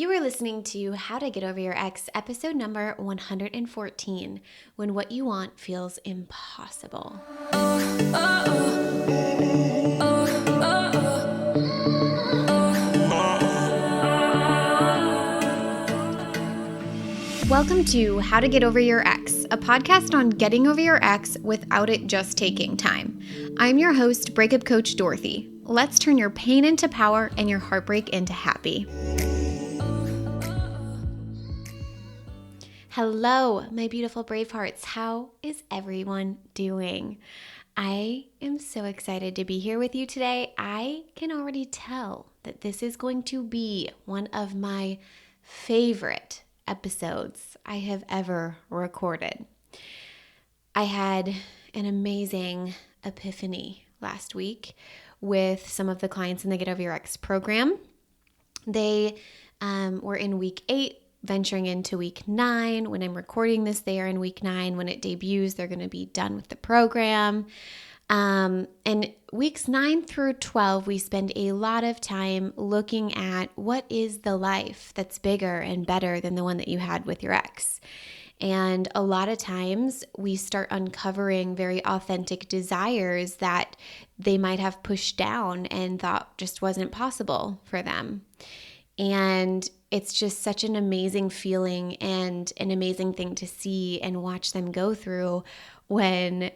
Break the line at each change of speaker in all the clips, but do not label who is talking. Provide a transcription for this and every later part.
You are listening to How to Get Over Your Ex, episode number 114, when what you want feels impossible. Welcome to How to Get Over Your Ex, a podcast on getting over your ex without it just taking time. I'm your host, breakup coach Dorothy. Let's turn your pain into power and your heartbreak into happy. Hello, my beautiful Bravehearts. How is everyone doing? I am so excited to be here with you today. I can already tell that this is going to be one of my favorite episodes I have ever recorded. I had an amazing epiphany last week with some of the clients in the Get Over Your Ex program. They were in week 8, venturing into week 9. When I'm recording this, they are in week 9. When it debuts, they're going to be done with the program. And weeks 9 through 12, we spend a lot of time looking at what is the life that's bigger and better than the one that you had with your ex. And a lot of times we start uncovering very authentic desires that they might have pushed down and thought just wasn't possible for them. And it's just such an amazing feeling and an amazing thing to see and watch them go through when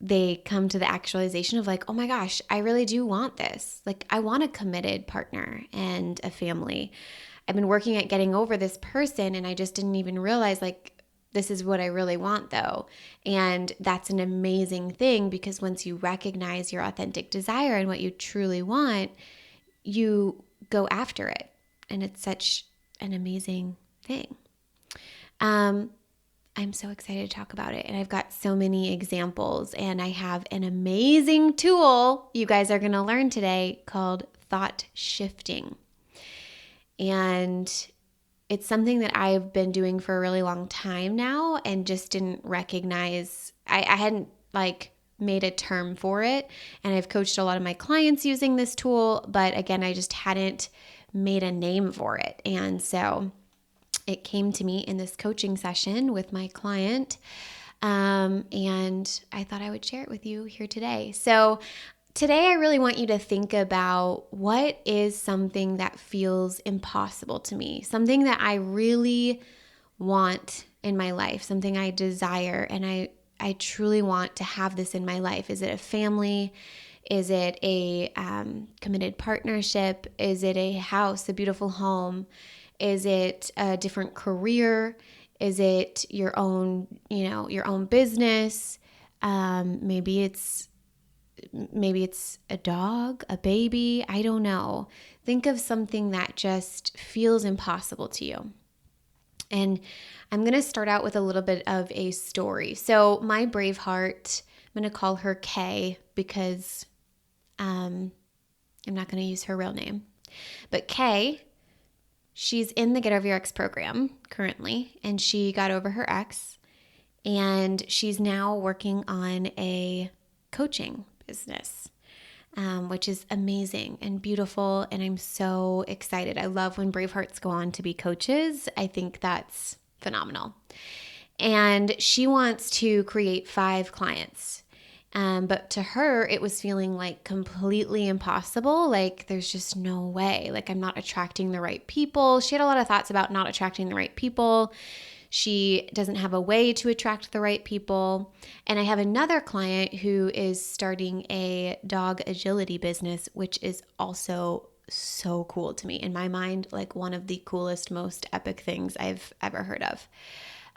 they come to the actualization of like, oh my gosh, I really do want this. Like, I want a committed partner and a family. I've been working at getting over this person and I just didn't even realize like, this is what I really want though. And that's an amazing thing because once you recognize your authentic desire and what you truly want, you go after it. And it's such an amazing thing. I'm so excited to talk about it. And I've got so many examples. And I have an amazing tool you guys are going to learn today called thought shifting. And it's something that I've been doing for a really long time now and just didn't recognize. I hadn't made a term for it. And I've coached a lot of my clients using this tool. But again, I just hadn't made a name for it. And so it came to me in this coaching session with my client. And I thought I would share it with you here today. So today I really want you to think about what is something that feels impossible to me, something that I really want in my life, something I desire, and I truly want to have this in my life. Is it a family? Is it a committed partnership? Is it a house, a beautiful home? Is it a different career? Is it your own business? Maybe it's a dog, a baby. I don't know. Think of something that just feels impossible to you. And I'm going to start out with a little bit of a story. So my Braveheart, I'm going to call her Kay because I'm not going to use her real name. But Kay, she's in the Get Over Your Ex program currently, and she got over her ex, and she's now working on a coaching business, which is amazing and beautiful, and I'm so excited. I love when Bravehearts go on to be coaches. I think that's phenomenal. And she wants to create 5 clients. But to her, it was feeling like completely impossible. Like there's just no way. Like I'm not attracting the right people. She had a lot of thoughts about not attracting the right people. She doesn't have a way to attract the right people. And I have another client who is starting a dog agility business, which is also so cool to me. In my mind, like one of the coolest, most epic things I've ever heard of.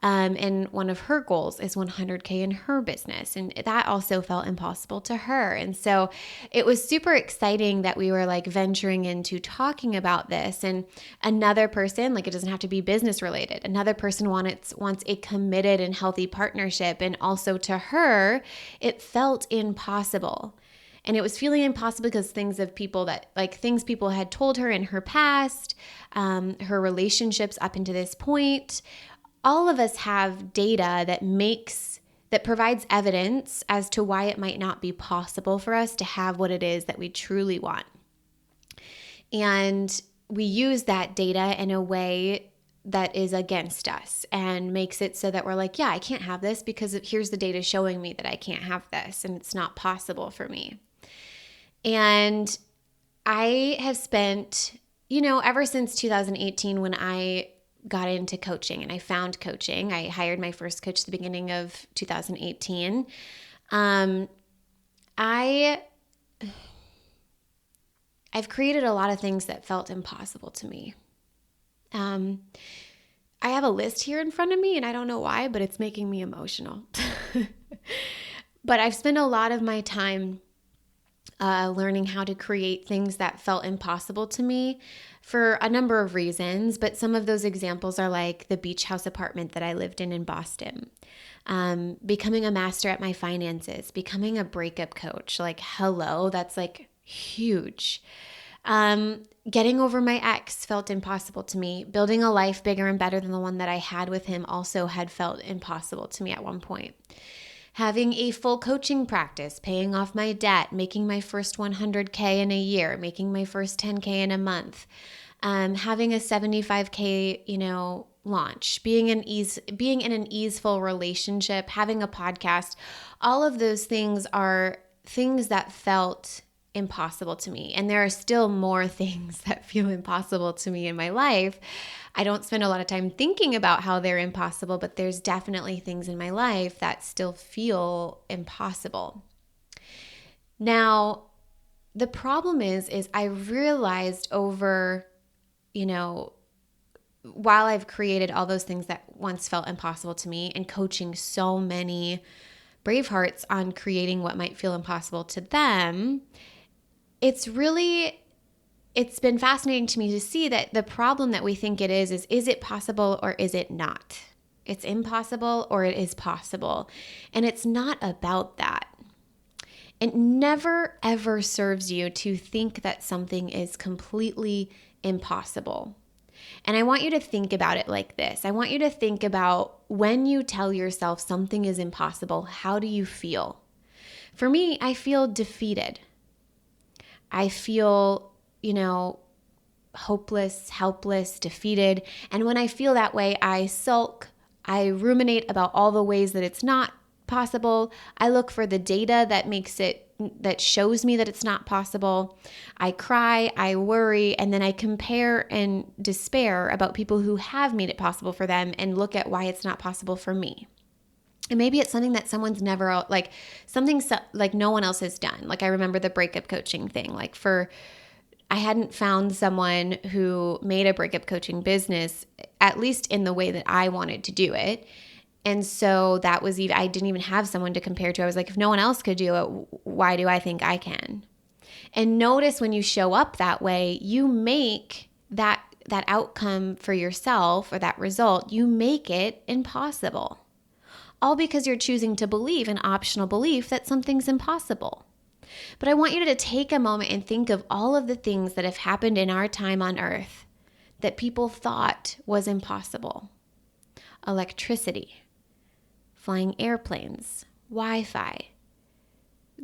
And one of her goals is 100K in her business. And that also felt impossible to her. And so it was super exciting that we were like venturing into talking about this. And another person, like it doesn't have to be business related. Another person wants a committed and healthy partnership. And also to her, it felt impossible. And it was feeling impossible because things people had told her in her past, her relationships up until this point. All of us have data that provides evidence as to why it might not be possible for us to have what it is that we truly want. And we use that data in a way that is against us and makes it so that we're like, yeah, I can't have this because here's the data showing me that I can't have this and it's not possible for me. And I have spent, ever since 2018 when I got into coaching and I found coaching, I hired my first coach at the beginning of 2018. I've created a lot of things that felt impossible to me. I have a list here in front of me and I don't know why, but it's making me emotional. But I've spent a lot of my time learning how to create things that felt impossible to me for a number of reasons. But some of those examples are like the beach house apartment that I lived in Boston, becoming a master at my finances, becoming a breakup coach. Like, hello, that's like huge. Getting over my ex felt impossible to me. Building a life bigger and better than the one that I had with him also had felt impossible to me at one point. Having a full coaching practice, paying off my debt, making my first 100K in a year, making my first 10K in a month, having a 75K, launch, being in an easeful relationship, having a podcast, all of those things are things that felt impossible to me. And there are still more things that feel impossible to me in my life. I don't spend a lot of time thinking about how they're impossible, but there's definitely things in my life that still feel impossible. Now, the problem is I realized over, while I've created all those things that once felt impossible to me and coaching so many Bravehearts on creating what might feel impossible to them, it's been fascinating to me to see that the problem that we think it is it possible or is it not? It's impossible or it is possible. And it's not about that. It never, ever serves you to think that something is completely impossible. And I want you to think about it like this. I want you to think about when you tell yourself something is impossible, how do you feel? For me, I feel defeated. I feel, hopeless, helpless, defeated. And when I feel that way, I sulk. I ruminate about all the ways that it's not possible. I look for the data that shows me that it's not possible. I cry, I worry, and then I compare and despair about people who have made it possible for them and look at why it's not possible for me. And maybe it's something that someone's never, something like no one else has done. Like I remember the breakup coaching thing. I hadn't found someone who made a breakup coaching business, at least in the way that I wanted to do it. And so I didn't even have someone to compare to. I was like, if no one else could do it, why do I think I can? And notice when you show up that way, you make that outcome for yourself or that result, you make it impossible. All because you're choosing to believe an optional belief that something's impossible. But I want you to take a moment and think of all of the things that have happened in our time on earth that people thought was impossible. Electricity, flying airplanes, Wi-Fi,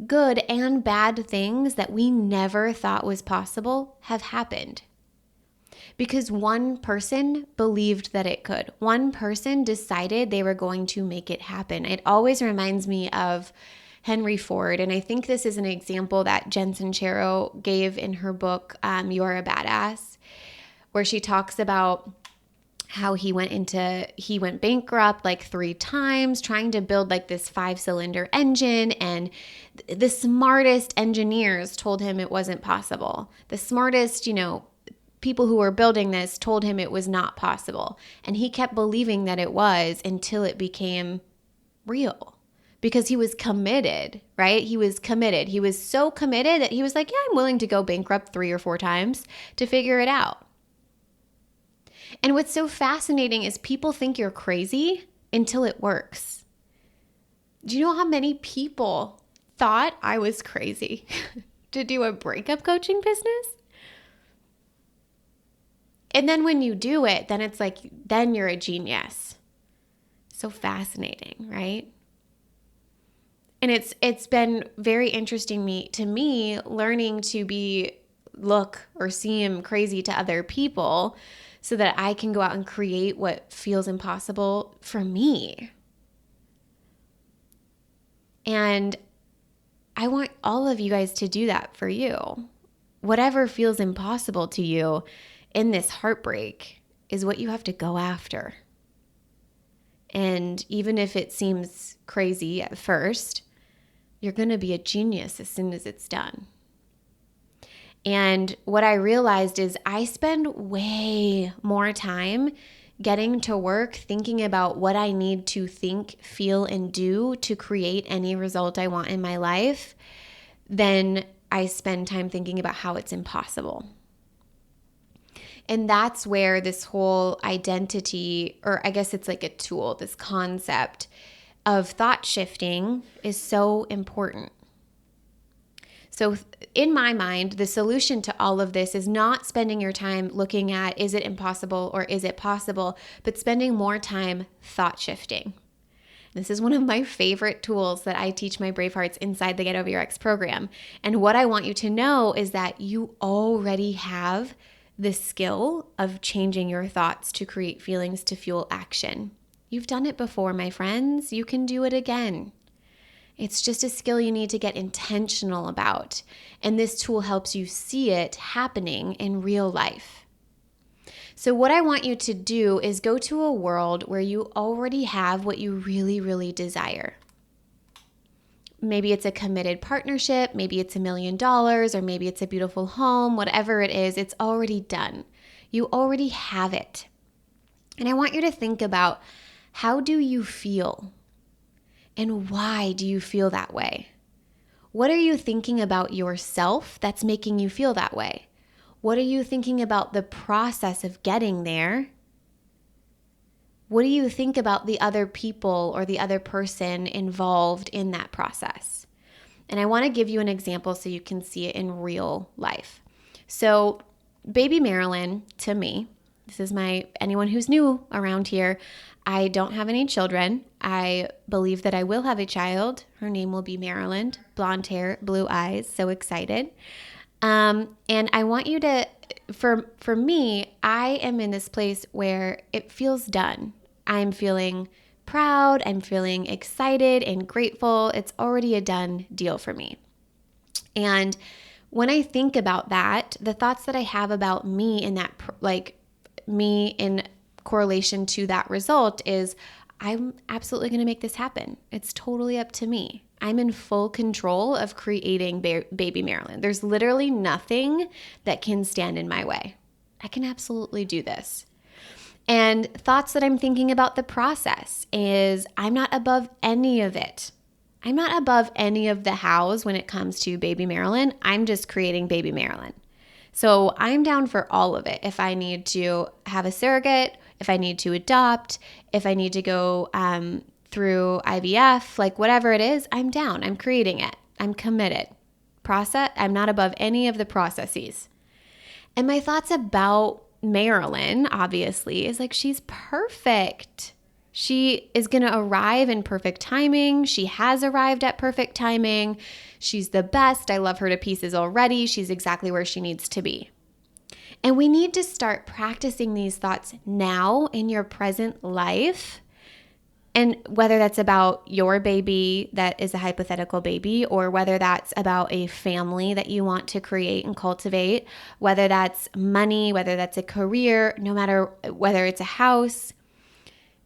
good and bad things that we never thought was possible have happened. Because one person believed that it could. One person decided they were going to make it happen. It always reminds me of Henry Ford, and I think this is an example that Jen Sincero gave in her book, You're a Badass, where she talks about how he went bankrupt like 3 times trying to build like this 5-cylinder engine, and the smartest engineers told him it wasn't possible. The smartest, people who were building this told him it was not possible. And he kept believing that it was until it became real. Because he was committed, right? He was committed. He was so committed that he was like, yeah, I'm willing to go bankrupt 3 or 4 times to figure it out. And what's so fascinating is people think you're crazy until it works. Do you know how many people thought I was crazy to do a breakup coaching business? And then when you do it, then it's like, then you're a genius. So fascinating, right? And it's been very interesting to me learning to be look or seem crazy to other people so that I can go out and create what feels impossible for me. And I want all of you guys to do that for you. Whatever feels impossible to you in this heartbreak is what you have to go after. And even if it seems crazy at first, you're going to be a genius as soon as it's done. And what I realized is I spend way more time getting to work thinking about what I need to think, feel, and do to create any result I want in my life than I spend time thinking about how it's impossible. And that's where this whole identity, or I guess it's like a tool, this concept of thought shifting is so important. So in my mind, the solution to all of this is not spending your time looking at, is it impossible or is it possible, but spending more time thought shifting. This is one of my favorite tools that I teach my Bravehearts inside the Get Over Your Ex program. And what I want you to know is that you already have the skill of changing your thoughts to create feelings to fuel action. You've done it before, my friends. You can do it again. It's just a skill you need to get intentional about. And this tool helps you see it happening in real life. So what I want you to do is go to a world where you already have what you really, really desire. Maybe it's a committed partnership, maybe it's $1 million, or maybe it's a beautiful home, whatever it is, it's already done. You already have it. And I want you to think about, how do you feel? And why do you feel that way? What are you thinking about yourself that's making you feel that way? What are you thinking about the process of getting there? What do you think about the other people or the other person involved in that process? And I want to give you an example so you can see it in real life. So, baby Marilyn, to me, this is anyone who's new around here, I don't have any children. I believe that I will have a child. Her name will be Marilyn, blonde hair, blue eyes, so excited. And I want you to, for me, I am in this place where it feels done. I'm feeling proud. I'm feeling excited and grateful. It's already a done deal for me. And when I think about that, the thoughts that I have about me in that, me in correlation to that result is, I'm absolutely going to make this happen. It's totally up to me. I'm in full control of creating baby Marilyn. There's literally nothing that can stand in my way. I can absolutely do this. And thoughts that I'm thinking about the process is, I'm not above any of it. I'm not above any of the hows when it comes to baby Marilyn. I'm just creating baby Marilyn. So I'm down for all of it. If I need to have a surrogate, if I need to adopt, if I need to go through IVF, like whatever it is, I'm down. I'm creating it. I'm committed. I'm not above any of the processes. And my thoughts about Marilyn, obviously, is like, she's perfect. She is going to arrive in perfect timing. She has arrived at perfect timing. She's the best. I love her to pieces already. She's exactly where she needs to be. And we need to start practicing these thoughts now in your present life. And whether that's about your baby that is a hypothetical baby, or whether that's about a family that you want to create and cultivate, whether that's money, whether that's a career, no matter whether it's a house.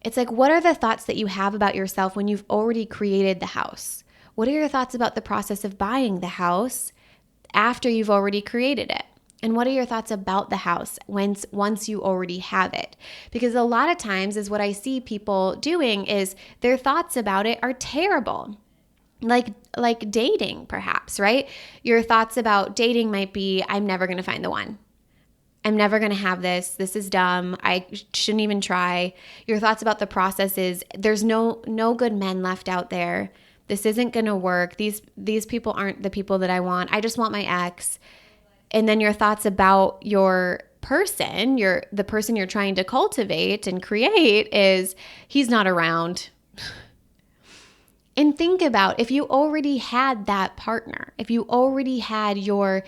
It's like, what are the thoughts that you have about yourself when you've already created the house? What are your thoughts about the process of buying the house after you've already created it? And what are your thoughts about the house once you already have it? Because a lot of times is what I see people doing is their thoughts about it are terrible. Like dating, perhaps, right? Your thoughts about dating might be, I'm never going to find the one. I'm never going to have this. This is dumb. I shouldn't even try. Your thoughts about the process is, there's no good men left out there. This isn't going to work. These people aren't the people that I want. I just want my ex. And then your thoughts about your person, the person you're trying to cultivate and create is, he's not around. And think about, if you already had that partner, if you already had your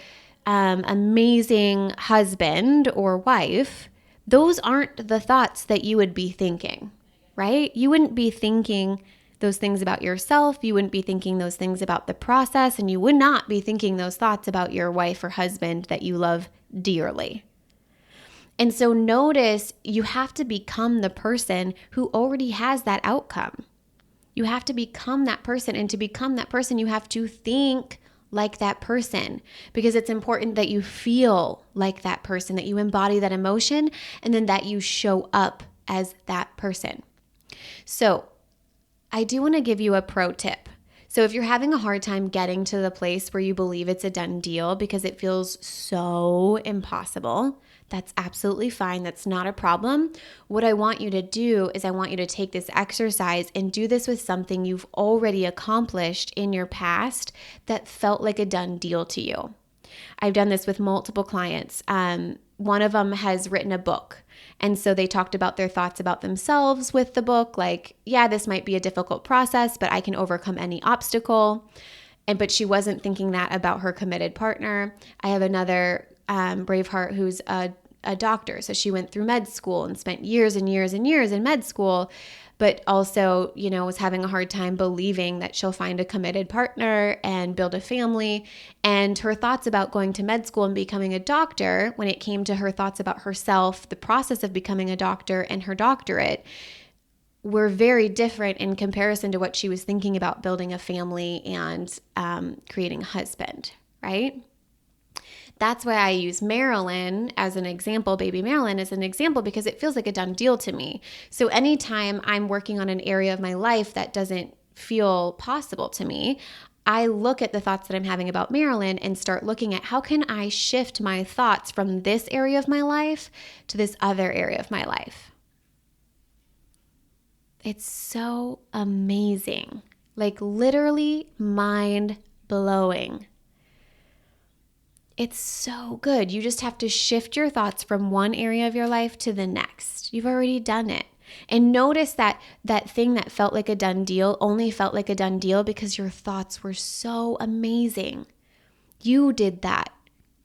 amazing husband or wife, those aren't the thoughts that you would be thinking, right? You wouldn't be thinking those things about yourself. You wouldn't be thinking those things about the process, and you would not be thinking those thoughts about your wife or husband that you love dearly. And so notice you have to become the person who already has that outcome. You have to become that person. And to become that person, you have to think like that person, because it's important that you feel like that person, that you embody that emotion, and then that you show up as that person. So I do want to give you a pro tip. So if you're having a hard time getting to the place where you believe it's a done deal because it feels so impossible, that's absolutely fine. That's not a problem. What I want you to do is I want you to take this exercise and do this with something you've already accomplished in your past that felt like a done deal to you. I've done this with multiple clients. One of them has written a book. And so they talked about their thoughts about themselves with the book, like, yeah, this might be a difficult process, but I can overcome any obstacle. But she wasn't thinking that about her committed partner. I have another Braveheart who's a doctor. So she went through med school and spent years and years and years in med school, but also, was having a hard time believing that she'll find a committed partner and build a family. And her thoughts about going to med school and becoming a doctor, when it came to her thoughts about herself, the process of becoming a doctor and her doctorate, were very different in comparison to what she was thinking about building a family and creating a husband, right? That's why I use Marilyn as an example, baby Marilyn as an example, because it feels like a done deal to me. So anytime I'm working on an area of my life that doesn't feel possible to me, I look at the thoughts that I'm having about Marilyn and start looking at how can I shift my thoughts from this area of my life to this other area of my life. It's so amazing, like literally mind-blowing. It's so good. You just have to shift your thoughts from one area of your life to the next. You've already done it. And notice that thing that felt like a done deal only felt like a done deal because your thoughts were so amazing. You did that.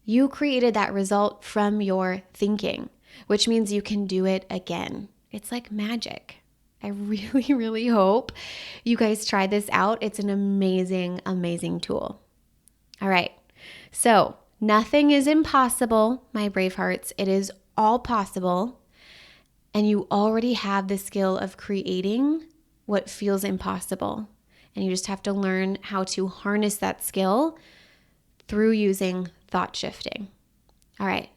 You created that result from your thinking, which means you can do it again. It's like magic. I really, really hope you guys try this out. It's an amazing, amazing tool. All right. So nothing is impossible, my Bravehearts. It is all possible. And you already have the skill of creating what feels impossible. And you just have to learn how to harness that skill through using thought shifting. All right.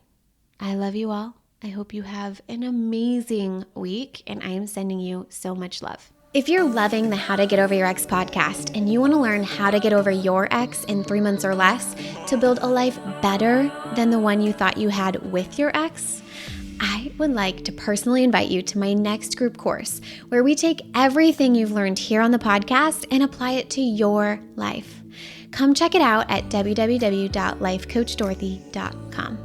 I love you all. I hope you have an amazing week, and I am sending you so much love. If you're loving the How to Get Over Your Ex podcast and you want to learn how to get over your ex in 3 months or less to build a life better than the one you thought you had with your ex, I would like to personally invite you to my next group course where we take everything you've learned here on the podcast and apply it to your life. Come check it out at www.lifecoachdorothy.com.